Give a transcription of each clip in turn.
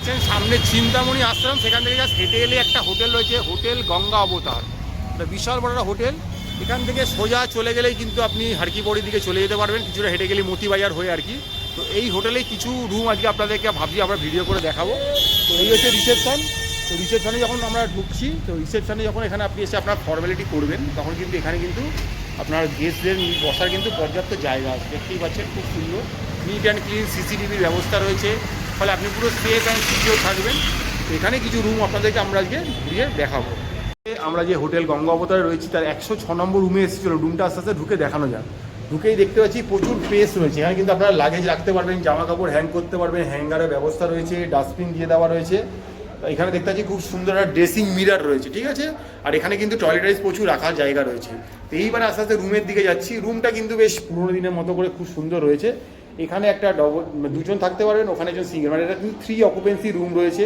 দেখছেন সামনে চিন্তামণি আশ্রম, সেখান থেকে জাস্ট হেঁটে এলে একটা হোটেল রয়েছে, হোটেল গঙ্গা অবতার। একটা বিশাল বড় একটা হোটেল। এখান থেকে সোজা চলে গেলেই কিন্তু আপনি হারকিপড়ির দিকে চলে যেতে পারবেন, কিছুটা হেঁটে গেলে মতিবাজার হয়ে আর কি। তো এই হোটেলে কিছু রুম আজকে আপনাদেরকে ভাবছি আমরা ভিডিও করে দেখাবো। তো এই হচ্ছে রিসেপশন। তো রিসেপশনে যখন আমরা ঢুকছি, তো রিসেপশনে যখন এখানে আপনি এসে আপনার ফর্মালিটি করবেন, তখন কিন্তু এখানে কিন্তু আপনার গেস্টদের বসার কিন্তু পর্যাপ্ত জায়গা আছে। দেখতেই পাচ্ছেন খুব সুন্দর নিট অ্যান্ড ক্লিন সিসিটিভির ব্যবস্থা রয়েছে, ফলে আপনি পুরো সেফ অ্যান্ড সিকিউর থাকবেন। তো এখানে কিছু রুম আপনাদেরকে আমরা আজকে ঘুরিয়ে দেখাবো। আমরা যে হোটেল গঙ্গা অবতারে রয়েছি তার 106 নম্বর রুমে এসেছিল। রুমটা আস্তে আস্তে ঢুকে দেখানো যায়। ঢুকেই দেখতে পাচ্ছি প্রচুর স্পেস রয়েছে। এখানে কিন্তু আপনারা লাগেজ রাখতে পারবেন, জামা কাপড় হ্যাং করতে পারবেন, হ্যাঙ্গারের ব্যবস্থা রয়েছে, ডাস্টবিন দিয়ে দেওয়া রয়েছে। এখানে দেখতে পাচ্ছি খুব সুন্দর একটা ড্রেসিং মিরার রয়েছে, ঠিক আছে। আর এখানে কিন্তু টয়লেটাইজ প্রচুর রাখার জায়গা রয়েছে। তো এইবারে আস্তে আস্তে রুমের দিকে যাচ্ছি। রুমটা কিন্তু বেশ পুরোনো দিনের মতো করে খুব সুন্দর রয়েছে। এখানে একটা দুজন থাকতে পারবেন, ওখানে একজন সিঙ্গেল, মানে এটা কিন্তু 3 অকুপেন্সি রুম রয়েছে।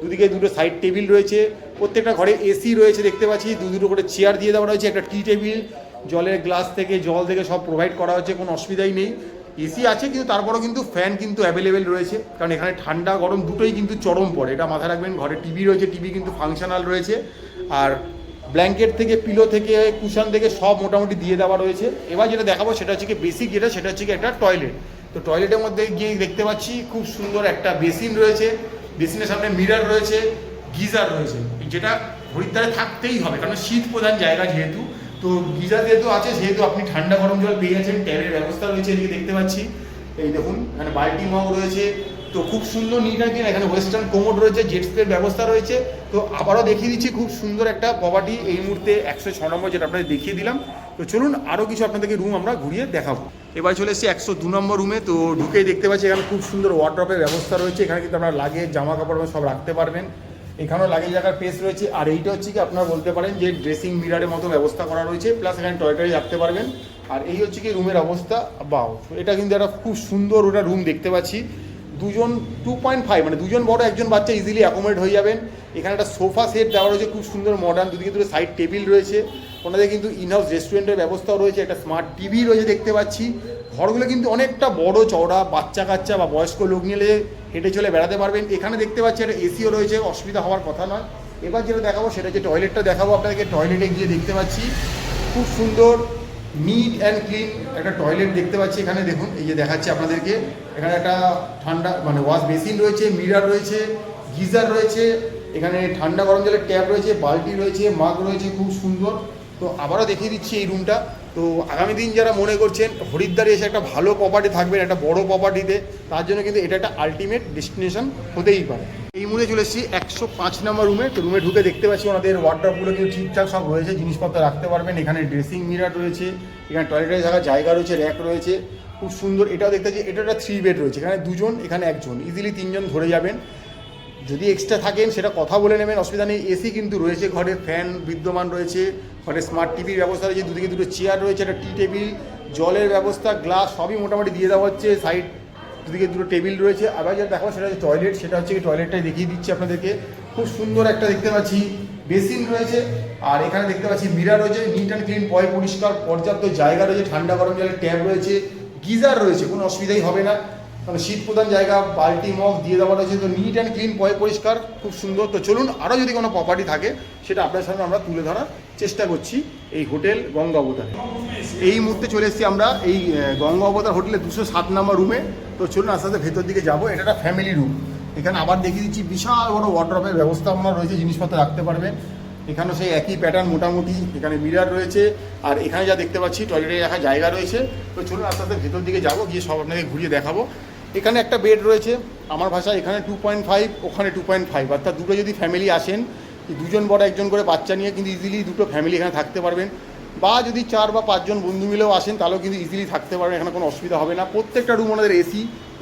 দুদিকে দুটো সাইড টেবিল রয়েছে, প্রত্যেকটা ঘরে এসি রয়েছে দেখতে পাচ্ছি। দুটো করে চেয়ার দিয়ে দেওয়া রয়েছে, একটা টি টেবিল, জলের গ্লাস থেকে জল থেকে সব প্রোভাইড করা হচ্ছে, কোনো অসুবিধাই নেই। এসি আছে কিন্তু তারপরেও কিন্তু ফ্যান কিন্তু অ্যাভেলেবেল রয়েছে, কারণ এখানে ঠান্ডা গরম দুটোই কিন্তু চরম পড়ে, এটা মাথায় রাখবেন। ঘরে টিভি রয়েছে, টিভি কিন্তু ফাংশনাল রয়েছে। আর ব্ল্যাঙ্কেট থেকে, পিলো থেকে, কুশন থেকে সব মোটামুটি দিয়ে দেওয়া রয়েছে। এবার যেটা দেখাবো সেটা হচ্ছে কি বেসিক, সেটা হচ্ছে কি একটা টয়লেট। তো টয়লেটের মধ্যে গিয়ে দেখতে পাচ্ছি খুব সুন্দর একটা বেসিন রয়েছে। বেসিনের সামনে মিরার রয়েছে, গিজার রয়েছে, যেটা হরিদ্বারে থাকতেই হবে, কারণ শীত প্রধান জায়গা যেহেতু। তো গিজার যেহেতু আছে, সেহেতু আপনি ঠান্ডা গরম জল পেয়ে যাচ্ছেন। ট্যাবের ব্যবস্থা রয়েছে, এদিকে দেখতে পাচ্ছি। এই দেখুন এখানে বাল্টি মগ রয়েছে। তো খুব সুন্দর নিট অ্যান্ড ক্লিন। এখানে ওয়েস্টার্ন কোমোড রয়েছে, জেট স্প্রের ব্যবস্থা রয়েছে। তো আবারও দেখিয়ে দিচ্ছি খুব সুন্দর একটা প্রপার্টি এই মুহূর্তে 106 নম্বর, যেটা আপনাদের দেখিয়ে দিলাম। তো চলুন আরও কিছু আপনাদেরকে রুম আমরা ঘুরিয়ে দেখাবো। এবার চলে এসেছি 102 নম্বর রুমে। তো ঢুকেই দেখতে পাচ্ছি এখানে খুব সুন্দর ওয়ার্ড্রপের ব্যবস্থা রয়েছে। এখানে কিন্তু আপনার লাগেজ, জামা কাপড় সব রাখতে পারবেন। এখানেও লাগেজ রাখার পেস রয়েছে। আর এইটা হচ্ছে কি আপনারা বলতে পারেন যে ড্রেসিং মিরারের মতো ব্যবস্থা করা রয়েছে, প্লাস এখানে টয়লেটারি রাখতে পারবেন। আর এই হচ্ছে কি রুমের অবস্থা। বাও, এটা কিন্তু একটা খুব সুন্দর ওটা রুম দেখতে পাচ্ছি। দুজন 2.5, মানে দুজন বড় একজন বাচ্চা ইজিলি অ্যাকোমোডেট হয়ে যাবেন। এখানে একটা সোফা সেট দেওয়া রয়েছে খুব সুন্দর মডার্ন, দুদিকে দুটো সাইড টেবিল রয়েছে। ওনাদের কিন্তু ইনহাউস রেস্টুরেন্টের ব্যবস্থাও রয়েছে, একটা স্মার্ট টিভি রয়েছে দেখতে পাচ্ছি। ঘরগুলো কিন্তু অনেকটা বড় চওড়া, বাচ্চা কাচ্চা বা বয়স্ক লোক নিলে হেঁটে চলে বেড়াতে পারবেন। এখানে দেখতে পাচ্ছি একটা এসিও রয়েছে, অসুবিধা হওয়ার কথা নয়। এবার যেটা দেখাবো সেটা হচ্ছে টয়লেটটা দেখাবো আপনাদেরকে। টয়লেটে গিয়ে দেখতে পাচ্ছি খুব সুন্দর নিট অ্যান্ড ক্লিন একটা টয়লেট দেখতে পাচ্ছি। এখানে দেখুন, এই যে দেখাচ্ছি আপনাদেরকে, এখানে একটা ঠান্ডা মানে ওয়াশ বেসিন রয়েছে, মিরার রয়েছে, গিজার রয়েছে, এখানে ঠান্ডা গরম জলের ট্যাপ রয়েছে, বালতি রয়েছে, মাগ রয়েছে, খুব সুন্দর। তো আবারও দেখিয়ে দিচ্ছি এই রুমটা। তো আগামী দিন যারা মনে করছেন হরিদ্বারে এসে একটা ভালো প্রপার্টি থাকবেন, একটা বড় প্রপার্টিতে, তার জন্য কিন্তু এটা একটা আলটিমেট ডেস্টিনেশন হতেই পারে। এই মুহূর্তে চলে এসেছি 105 নম্বর রুমে। তো রুমে ঢুকে দেখতে পাচ্ছি ওনাদের ওয়ার্ড্রপগুলো কিন্তু ঠিকঠাক সব রয়েছে, জিনিসপত্র রাখতে পারবেন। এখানে ড্রেসিং মিরার রয়েছে, এখানে টয়লেটে থাকার জায়গা রয়েছে, র্যাক রয়েছে, খুব সুন্দর। এটাও দেখতে পাচ্ছি এটা একটা 3 বেড রয়েছে, এখানে দুজন, এখানে একজন, ইজিলি 3 জন ধরে যাবেন। যদি এক্সট্রা থাকেন সেটা কথা বলে নেবেন, অসুবিধা নেই। এসি কিন্তু রয়েছে ঘরে, ফ্যান বিদ্যমান রয়েছে, ঘরে স্মার্ট টিভির ব্যবস্থা রয়েছে, দুদিকে দুটো চেয়ার রয়েছে, একটা টি টেবিল, জলের ব্যবস্থা, গ্লাস সবই মোটামুটি দিয়ে দেওয়া হচ্ছে। সাইড দুদিকে দুটো টেবিল রয়েছে। আবার যেটা দেখাবো সেটা হচ্ছে টয়লেট। সেটা হচ্ছে কি টয়লেটটাই দেখিয়ে দিচ্ছি আপনাদেরকে। খুব সুন্দর একটা দেখতে পাচ্ছি বেসিন রয়েছে। আর এখানে দেখতে পাচ্ছি মিরার রয়েছে, নিট অ্যান্ড ক্লিন, পরিষ্কার, পর্যাপ্ত জায়গা রয়েছে, ঠান্ডা গরম জলের ট্যাপ রয়েছে, গিজার রয়েছে, কোনো অসুবিধাই হবে না, মানে শীত প্রধান জায়গা, বাল্টি মগ দিয়ে দেওয়া রয়েছে। তো নিট অ্যান্ড ক্লিন, পরিষ্কার, খুব সুন্দর। তো চলুন আরও যদি কোনো প্রপার্টি থাকে সেটা আপনার সামনে আমরা তুলে ধরার চেষ্টা করছি এই হোটেল গঙ্গা অবতারে। এই মুহূর্তে চলে এসেছি আমরা এই গঙ্গা অবতার হোটেলে 207 নম্বর রুমে। তো চলুন আস্তে আস্তে ভেতর দিকে যাবো। এটা একটা ফ্যামিলি রুম। এখানে আবার দেখিয়ে দিচ্ছি বিশাল বড় ওয়ার্ড্রপের ব্যবস্থা আপনার রয়েছে, জিনিসপত্র রাখতে পারবেন। এখানেও সেই একই প্যাটার্ন মোটামুটি। এখানে মিরার রয়েছে, আর এখানে যা দেখতে পাচ্ছি টয়লেটে রাখার জায়গা রয়েছে। তো চলুন আস্তে আস্তে ভেতর দিকে যাবো, গিয়ে সব আপনাকে ঘুরিয়ে দেখাবো। এখানে একটা বেড রয়েছে, আমার ভাষায় এখানে 2.5, ওখানে 2.5, অর্থাৎ দুটো যদি ফ্যামিলি আসেন, দুজন বড় একজন করে বাচ্চা নিয়ে কিন্তু ইজিলি দুটো ফ্যামিলি এখানে থাকতে পারবেন। বা যদি 4 বা 5 জন বন্ধু মিলেও আসেন তাহলেও কিন্তু ইজিলি থাকতে পারবেন, এখানে কোনো অসুবিধা হবে না। প্রত্যেকটা রুম ওনাদের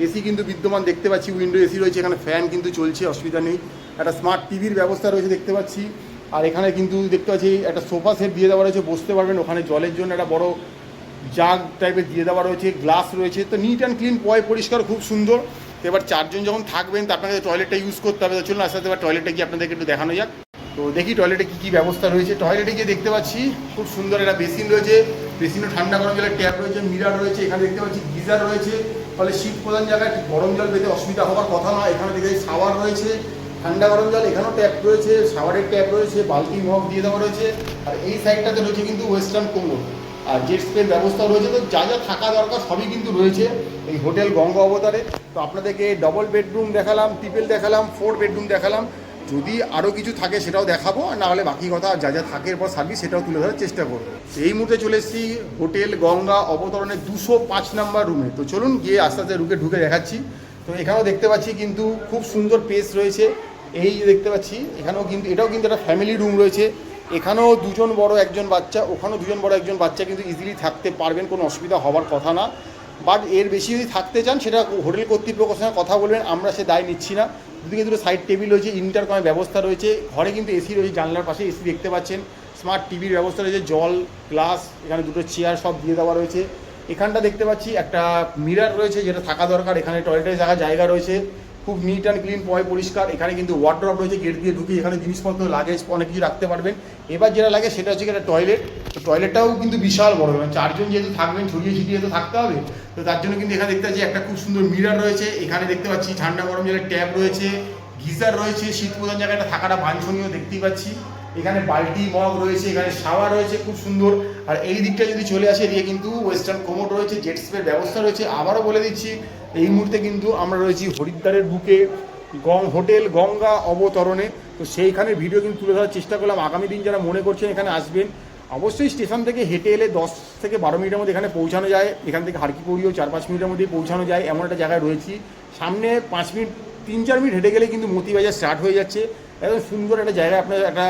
এসি কিন্তু বিদ্যমান দেখতে পাচ্ছি, উইন্ডো এসি রয়েছে, এখানে ফ্যান কিন্তু চলছে, অসুবিধা নেই। একটা স্মার্ট টিভির ব্যবস্থা রয়েছে দেখতে পাচ্ছি। আর এখানে কিন্তু দেখতে পাচ্ছি একটা সোফা সেট দিয়ে দেওয়া রয়েছে, বসতে পারবেন। ওখানে জলের জন্য একটা বড় জাগ টাইপের দিয়ে দেওয়া রয়েছে, গ্লাস রয়েছে। তো নিট অ্যান্ড ক্লিন, পরিষ্কার, খুব সুন্দর। তো এবার 4 জন যখন থাকবেন তো আপনাকে টয়লেটটা ইউজ করতে হবে। তো চলুন আস্তে আস্তে এবার টয়লেটটা গিয়ে আপনাদেরকে একটু দেখানো যাক। তো দেখি টয়লেটে কী কী ব্যবস্থা রয়েছে। টয়লেটে গিয়ে দেখতে পাচ্ছি খুব সুন্দর একটা বেসিন রয়েছে, বেসিনও ঠান্ডা গরম জলের ট্যাপ রয়েছে, মিরার রয়েছে, এখানে দেখতে পাচ্ছি গিজার রয়েছে, ফলে শীত প্রধান জায়গায় গরম জল পেতে অসুবিধা হওয়ার কথা না। এখানে দেখে শাওয়ার রয়েছে, ঠান্ডা গরম জল এখানেও ট্যাপ রয়েছে, শাওয়ারের ট্যাপ রয়েছে, বালতি মগ দিয়ে দেওয়া রয়েছে। আর এই সাইডটাতে রয়েছে কিন্তু ওয়েস্টার্ন কোমর আর জেট স্প্রে ব্যবস্থা রয়েছে। তো যা যা থাকা দরকার সবই কিন্তু রয়েছে এই হোটেল গঙ্গা অবতারে। তো আপনাদেরকে ডবল বেডরুম দেখালাম, ট্রিপল দেখালাম, 4 বেডরুম দেখালাম। যদি আরও কিছু থাকে সেটাও দেখাবো, আর নাহলে বাকি কথা যা যা থাকে এরপর সার্ভিস সেটাও তুলে ধরার চেষ্টা করবো। এই মুহূর্তে চলে এসেছি হোটেল গঙ্গা অবতরণের 205 নম্বর রুমে। তো চলুন গিয়ে আস্তে আস্তে ঢুকে দেখাচ্ছি। তো এখানেও দেখতে পাচ্ছি কিন্তু খুব সুন্দর পেস রয়েছে। এই দেখতে পাচ্ছি এখানেও কিন্তু এটাও কিন্তু একটা ফ্যামিলি রুম রয়েছে। এখানেও 2 জন বড় 1 জন বাচ্চা, ওখানেও 2 জন বড় 1 জন বাচ্চা কিন্তু ইজিলি থাকতে পারবেন, কোনো অসুবিধা হওয়ার কথা না। বাট এর বেশি যদি থাকতে চান সেটা হোটেল কর্তৃপক্ষের সঙ্গে কথা বলবেন, আমরা সে দায় নিচ্ছি না। দুদিকে দুটো সাইড টেবিল রয়েছে, ইন্টারকমের ব্যবস্থা রয়েছে, ঘরে কিন্তু এসি রয়েছে, জানলার পাশে এসি দেখতে পাচ্ছেন, স্মার্ট টিভির ব্যবস্থা রয়েছে, জল গ্লাস, এখানে দুটো চেয়ার সব দিয়ে দেওয়া রয়েছে। এখানটা দেখতে পাচ্ছি একটা মিরার রয়েছে যেটা থাকা দরকার। এখানে টয়লেটের জায়গা রয়েছে, খুব নিট অ্যান্ড ক্লিন, পরিষ্কার। এখানে কিন্তু ওয়ার্ড্রপ রয়েছে, গেট দিয়ে ঢুকে এখানে জিনিসপত্র লাগেজ অনেক কিছু রাখতে পারবেন। এবার যেটা লাগে সেটা হচ্ছে একটা টয়লেট। তো টয়লেটটাও কিন্তু বিশাল বড়, 4 জন যেহেতু থাকবেন ছড়িয়ে ছিটিয়ে তো থাকতে হবে। তো তার জন্য কিন্তু এখানে দেখতে পাচ্ছি একটা খুব সুন্দর মিরার রয়েছে। এখানে দেখতে পাচ্ছি ঠান্ডা গরম জলের ট্যাপ রয়েছে, গিজার রয়েছে, শীত প্রধান জায়গাটা থাকাটা বাঞ্ছনীয় দেখতেই পাচ্ছি। এখানে বালতি মগ রয়েছে, এখানে শাওয়ার রয়েছে খুব সুন্দর। আর এই দিকটা যদি চলে আসে এদিকে কিন্তু ওয়েস্টার্ন কোমোড রয়েছে, জেট স্প্রের ব্যবস্থা রয়েছে। আবারও বলে দিচ্ছি এই মুহূর্তে কিন্তু আমরা রয়েছি হরিদ্বারের বুকে হোটেল গঙ্গা অবতরণে। তো সেইখানের ভিডিও কিন্তু তুলে ধরার চেষ্টা করলাম। আগামী দিন যারা মনে করছেন এখানে আসবেন, অবশ্যই স্টেশন থেকে হেঁটে এলে 10 থেকে 12 মিনিটের মধ্যে এখানে পৌঁছানো যায়। এখান থেকে হারকিপৌড়িও 4-5 মিনিটের মধ্যেই পৌঁছানো যায়, এমন একটা জায়গায় রয়েছি। সামনে 5 মিনিট 3-4 মিনিট হেঁটে গেলে কিন্তু মতিবাজার স্টার্ট হয়ে যাচ্ছে। একদম সুন্দর একটা জায়গায় আপনার একটা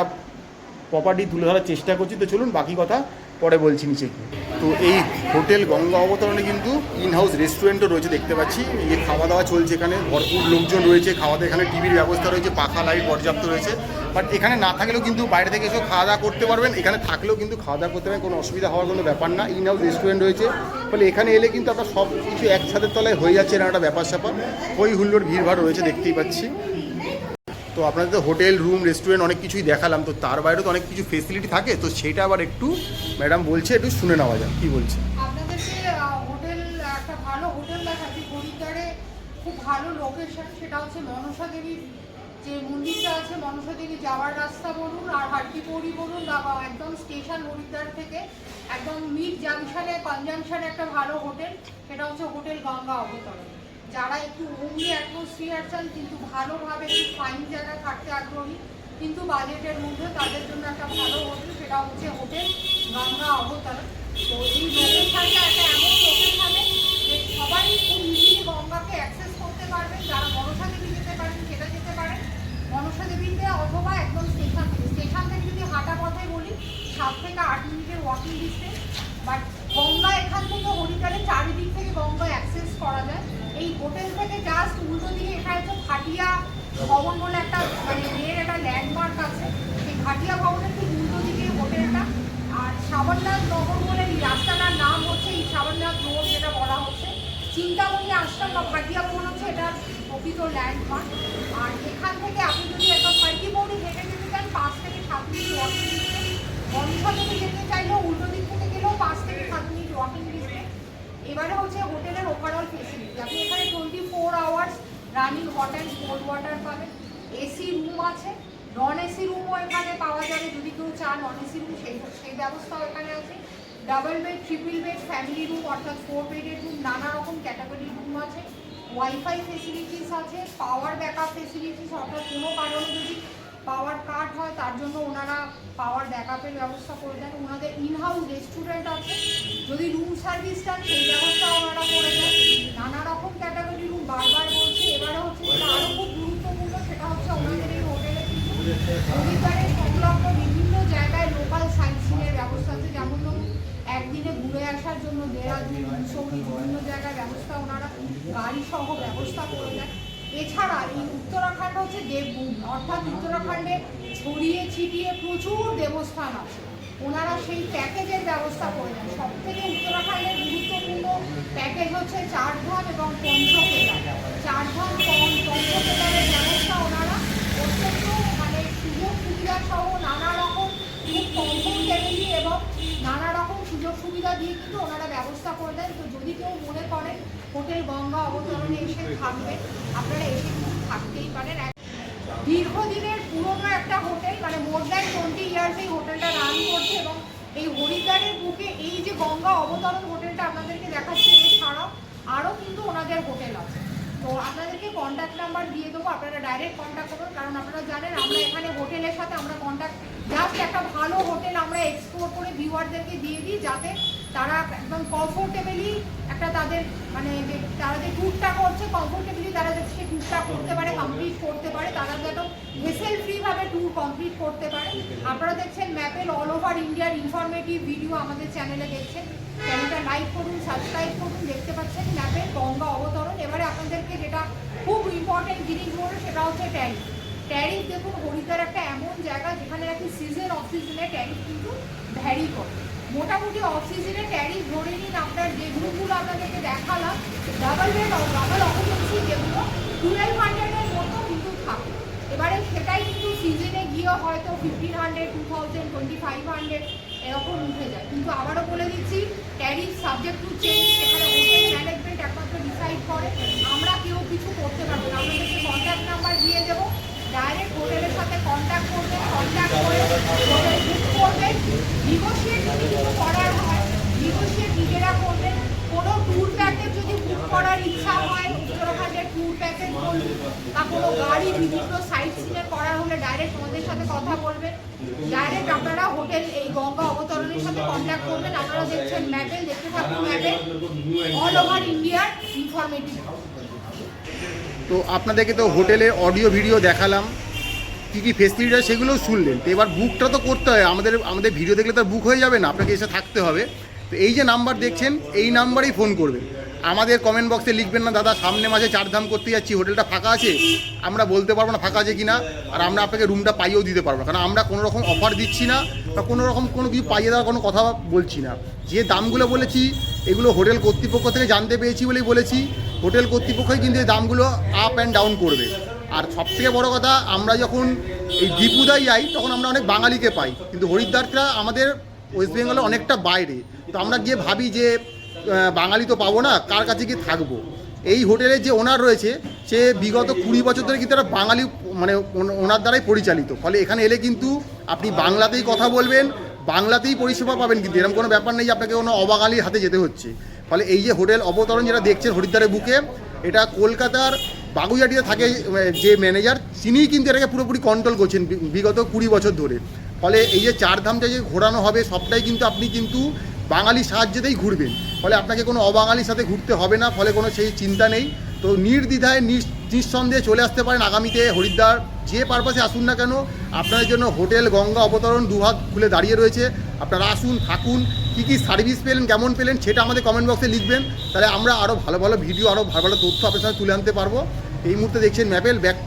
প্রপার্টি তুলে ধরার চেষ্টা করছি। তো চলুন বাকি কথা পরে বলছি নিচে গিয়ে। তো এই হোটেল গঙ্গা অবতরণে কিন্তু ইন হাউস রেস্টুরেন্টও রয়েছে দেখতে পাচ্ছি। এই খাওয়া দাওয়া চলছে, এখানে ভরপুর লোকজন রয়েছে, খাওয়া দাওয়া এখানে টিভির ব্যবস্থা রয়েছে, পাখা লাইট পর্যাপ্ত রয়েছে। বাট এখানে না থাকলেও কিন্তু বাইরে থেকে এসেও খাওয়া দাওয়া করতে পারবেন, এখানে থাকলেও কিন্তু খাওয়া দাওয়া করতে পারবেন, কোনো অসুবিধা হওয়ার কোনো ব্যাপার না। ইন হাউস রেস্টুরেন্ট রয়েছে, ফলে এখানে এলে কিন্তু আপনার সব কিছু এক ছাদের তলায় হয়ে যাচ্ছে, না একটা ব্যাপার স্যাপার। ওই হুল্লোড় ভিড়ভাড় রয়েছে দেখতেই পাচ্ছি। তো আপনাদের তো হোটেল রুম রেস্টুরেন্ট অনেক কিছুই দেখালাম, তো তার বাইরেও তো অনেক কিছু ফেসিলিটি থাকে। তো সেটা আবার একটু ম্যাডাম বলছে, একটু শুনে নেওয়া যাক কী বলছে। আপনাদেরকে হোটেল একটা ভালো হোটেল দেখাচ্ছি হরিদ্বারে, খুব ভালো লোকেশন। সেটা হচ্ছে মনসা দেবীর যে মন্দিরটা আছে, মনসা দেবী যাওয়ার রাস্তা বলুন আর হারকিপৌড়ি বলুন, বা একদম স্টেশন হরিদ্বার থেকে একদম মিড জাংশনে কনজাংশনে একটা ভালো হোটেল, সেটা হচ্ছে হোটেল গঙ্গা অবতরণ। যারা একটু হোমলি অ্যাটমসফিয়ার চান কিন্তু ভালোভাবে একটু ফাইন জায়গায় থাকতে আগ্রহী কিন্তু বাজেটের মধ্যে, তাদের জন্য একটা ভালো হোটেল, সেটা হচ্ছে হোটেল গঙ্গা অবতরণ। তো এই লোকেশনটা একটা এমন লোকেশনে যে সবাই খুব ইজিলি গঙ্গাকে অ্যাক্সেস করতে পারবেন। যারা মনসা দেবী যেতে পারেন সেটা যেতে পারেন, মনসা দেবীতে, অথবা একদম স্টেশন থেকে যদি হাঁটা পথে বলি 7 থেকে 8 মিনিটের ওয়াকিং ডিস্টেন্স। বাট গঙ্গা এখান থেকে হরিদ্বারের চারিদিক থেকে গঙ্গা অ্যাক্সেস করা যায়। এই হোটেল থেকে জাস্ট উল্টো দিকে এখানে হচ্ছে ভাটিয়া ভবন বলে একটা মানে মেয়ের একটা ল্যান্ডমার্ক আছে, সেই ভাটিয়া ভবনের ঠিক উল্টো দিকে হোটেলটা। আর সাবরনাথ নগর বলে এই রাস্তাটার নাম হচ্ছে এই সাবরনাথ রোড যেটা বলা হচ্ছে। চিন্তামণি আশ্রম বা ভাটিয়া ভবন হচ্ছে এটা প্রকৃত ল্যান্ডমার্ক। আর এখান থেকে আপনি যদি একদম হারকিপৌড়ি হেঁটে যেতে চান 5 থেকে 7 মিনিট ওয়াকিং ডিস্টেন্স, মনসা থেকে যেতে চাইলেও উল্টো দিক থেকে গেলেও 5 থেকে 7 মিনিট ওয়াকিং ডিস্টেন্স। এবারে হচ্ছে হোটেলের ওভারঅল ফেসিলিটি, আপনি এখানে 24 hours running hot and cold water পাবেন, এসি রুম আছে, নন এসি রুমও এখানে পাওয়া যাবে, যদি কেউ চান নন এসি রুম সেই ব্যবস্থাও এখানে আছে। Double bed, triple bed, family room অর্থাৎ 4 বেডের রুম, নানা রকম ক্যাটাগরি রুম আছে, ওয়াইফাই ফেসিলিটিস আছে, পাওয়ার ব্যাকআপ ফেসিলিটিস, অর্থাৎ কোনো কারণে যদি পাওয়ার কাট হয় তার জন্য ওনারা পাওয়ার ব্যাকআপের ব্যবস্থা করে দেন। ওনাদের ইনহাউস রেস্টুরেন্ট আছে, যদি রুম সার্ভিস চান সেই ব্যবস্থা ওনারা করে দেন। নানা রকম ক্যাটাগরি রুম, বারবার বলছি। এবারে হচ্ছে যেটা আরও খুব গুরুত্বপূর্ণ, সেটা হচ্ছে ওনাদের এই হোটেলে কিন্তু হরিদ্বারের সংলগ্ন বিভিন্ন জায়গায় লোকাল সাইট সিনের ব্যবস্থা আছে। যেমন ধরুন একদিনে ঘুরে আসার জন্য দেহরাদূন, মুসৌরি বিভিন্ন জায়গায় ব্যবস্থা ওনারা গাড়ি সহ ব্যবস্থা করে দেন। এছাড়া এই উত্তরাখণ্ড হচ্ছে দেবভূমি, অর্থাৎ উত্তরাখণ্ডে ছড়িয়ে ছিটিয়ে প্রচুর দেবস্থান আছে, ওনারা সেই প্যাকেজের ব্যবস্থা করে দেন। সব থেকে উত্তরাখণ্ডের গুরুত্বপূর্ণ প্যাকেজ হচ্ছে 4 ধাম এবং পঞ্চকেদার। 4 ধাম পঞ্চকেদারের ব্যবস্থা ওনারা অত্যন্ত মানে সুযোগ সুবিধা সহ নানা রকম খুব কমফোর্টেবলি এবং নানা রকম সুযোগ সুবিধা দিয়ে কিন্তু ওনারা ব্যবস্থা করে দেন। তো যদি কেউ মনে করেন হোটেল গঙ্গা অবতরণে এসে থাকবেন, আপনারা এসে কিন্তু থাকতেই পারেন। দীর্ঘদিনের পুরনো একটা হোটেল, মানে মোর দ্যান 20 ইয়ার্স এই হোটেলটা রান করছে, এবং এই হরিদ্বারের বুকে এই যে গঙ্গা অবতরণ হোটেলটা আপনাদেরকে দেখাচ্ছে, এছাড়াও আরও কিন্তু ওনাদের হোটেল আছে। তো আপনাদেরকে কন্ট্যাক্ট নাম্বার দিয়ে দেবো, আপনারা ডাইরেক্ট কন্ট্যাক্ট করুন, কারণ আপনারা জানেন আমরা এখানে হোটেলের সাথে আমরা কন্ট্যাক্ট, জাস্ট একটা ভালো হোটেল আমরা এক্সপ্লোর করে ভিউয়ারদেরকে দিয়ে দিই, যাতে তারা একদম কমফোর্টেবলি একটা তাদের মানে যে তারা যে ট্যুরটা করছে কমফোর্টেবলি তারা যাতে সেই ট্যুরটা করতে পারে, কমপ্লিট করতে পারে, তারা যেন হেসেল ফ্রিভাবে ট্যুর কমপ্লিট করতে পারে। আপনারা দেখছেন ম্যাপেল অল ওভার ইন্ডিয়ার ইনফরমেটিভ ভিডিও আমাদের চ্যানেলে দেখছেন, চ্যানেলটা লাইক করুন, সাবস্ক্রাইব করুন। দেখতে পাচ্ছেন ম্যাপেল গঙ্গা অবতরণ। এবারে আপনাদেরকে যেটা খুব ইম্পর্টেন্ট জিনিস বলবো সেটা হচ্ছে ট্যারিফ। ট্যারিফ দেখুন, হরিদ্বার একটা এমন জায়গা যেখানে নাকি সিজন অফ সিজনে ট্যারিফ কিন্তু ভ্যারি করে। মোটামুটি অফ সিজনে ট্যারিফ ধরে নিন আপনার যে গ্রুপগুলো আপনাদেরকে দেখালাম, ডাবল বেড ডাবল অকুপেন্সি যেগুলো 1200-এর মতো কিন্তু থাকে। এবারে সেটাই কিন্তু সিজনে গিয়ে হয়তো 1500, 2000, 2500 এরকম উঠে যায়। কিন্তু আবারও বলে দিচ্ছি, ট্যারিফ সাবজেক্ট টু চেঞ্জ, সেখানে হোটেল ম্যানেজমেন্ট একমাত্র ডিসাইড করে, আমরা কেউ কিছু করতে পারবো না। আপনাদেরকে কন্ট্যাক্ট নাম্বার দিয়ে দেবো, ডাইরেক্ট হোটেলের সাথে কন্ট্যাক্ট করবেন, কন্ট্যাক্ট করে হোটেল বুক করবেন। নিগোশিয়েট যদি কিছু করার হয়, নিগোশিয়েট নিজেরা করবেন। কোনো ট্যুর প্যাকেজ যদি বুক করার ইচ্ছা হয়, উত্তরাখণ্ডের ট্যুর প্যাকেজ বলুন, বা কোনো গাড়ি বিভিন্ন সাইট সিনে করার হলে ডাইরেক্ট আমাদের সাথে কথা বলবেন। ডাইরেক্ট আপনারা হোটেল এই গঙ্গা অবতরণের সাথে কন্ট্যাক্ট করবেন। আপনারা দেখছেন ম্যাপেল, দেখতে থাকুন ম্যাপেল অল ওভার ইন্ডিয়ার ইনফরমেটিভ। তো আপনাদেরকে তো হোটেলের অডিও ভিডিও দেখালাম, কী কী ফেসিলিটি আছে সেগুলোও শুনলেন। তো এবার বুকটা তো করতে হয়, আমাদের ভিডিও দেখলে তো বুক হয়ে যাবে না, আপনাকে এসে থাকতে হবে। তো এই যে নাম্বার দেখছেন, এই নাম্বারেই ফোন করবেন। আমাদের কমেন্ট বক্সে লিখবেন না দাদা সামনে মাসে 4 ধাম করতে যাচ্ছি, হোটেলটা ফাঁকা আছে। আমরা বলতে পারবো না ফাঁকা আছে কি না, আর আমরা আপনাকে রুমটা পাইয়েও দিতে পারবো না, কারণ আমরা কোনো রকম অফার দিচ্ছি না বা কোনো রকম কোনো কিছু পাইয়ে দেওয়ার কোনো কথা বলছি না। যে দামগুলো বলেছি এগুলো হোটেল কর্তৃপক্ষ থেকে জানতে পেরেছি বলেই বলেছি। হোটেল কর্তৃপক্ষই কিন্তু এই দামগুলো আপ অ্যান্ড ডাউন করবে। আর সবথেকে বড় কথা, আমরা যখন এই দীপুদায় যাই তখন আমরা অনেক বাঙালিকে পাই, কিন্তু হরিদ্বারটা আমাদের ওয়েস্ট বেঙ্গলে অনেকটা বাইরে। তো আমরা গিয়ে ভাবি যে বাঙালি তো পাবো না, কার কাছে গিয়ে থাকবো। এই হোটেলের যে ওনার রয়েছে, সে বিগত 20 বছর ধরে কিন্তু একটা বাঙালি মানে ওনার দ্বারাই পরিচালিত। ফলে এখানে এলে কিন্তু আপনি বাংলাতেই কথা বলবেন, বাংলাতেই পরিষেবা পাবেন, কিন্তু এরকম কোনো ব্যাপার নেই যে আপনাকে কোনো অবাঙালির হাতে যেতে হচ্ছে। ফলে এই যে হোটেল অবতরণ যেটা দেখছেন হরিদ্বারের বুকে, এটা কলকাতার বাগুইয়াটিতে থাকে যে ম্যানেজার, তিনিই কিন্তু এটাকে পুরোপুরি কন্ট্রোল করছেন বিগত 20 বছর ধরে। ফলে এই যে 4 ধামটা যে ঘোরানো হবে সবটাই কিন্তু আপনি কিন্তু বাঙালির সাহায্যেতেই ঘুরবেন। ফলে আপনাকে কোনো অবাঙালির সাথে ঘুরতে হবে না, ফলে কোনো সেই চিন্তা নেই। তো নির্দ্বিধায় নিঃসন্দেহে চলে আসতে পারেন আগামীতে হরিদ্বার, যে পারপাসে আসুন না কেন। আপনাদের জন্য হোটেল গঙ্গা অবতরণ দুহাত খুলে দাঁড়িয়ে রয়েছে। আপনারা আসুন, থাকুন, কী কী সার্ভিস পেলেন, কেমন পেলেন সেটা আমাদের কমেন্ট বক্সে লিখবেন, তাহলে আমরা আরও ভালো ভালো ভিডিও, আরও ভালো ভালো তথ্য আপনার সাথে তুলে আনতে পারবো। এই মুহূর্তে দেখছেন ম্যাপেল ব্যাক।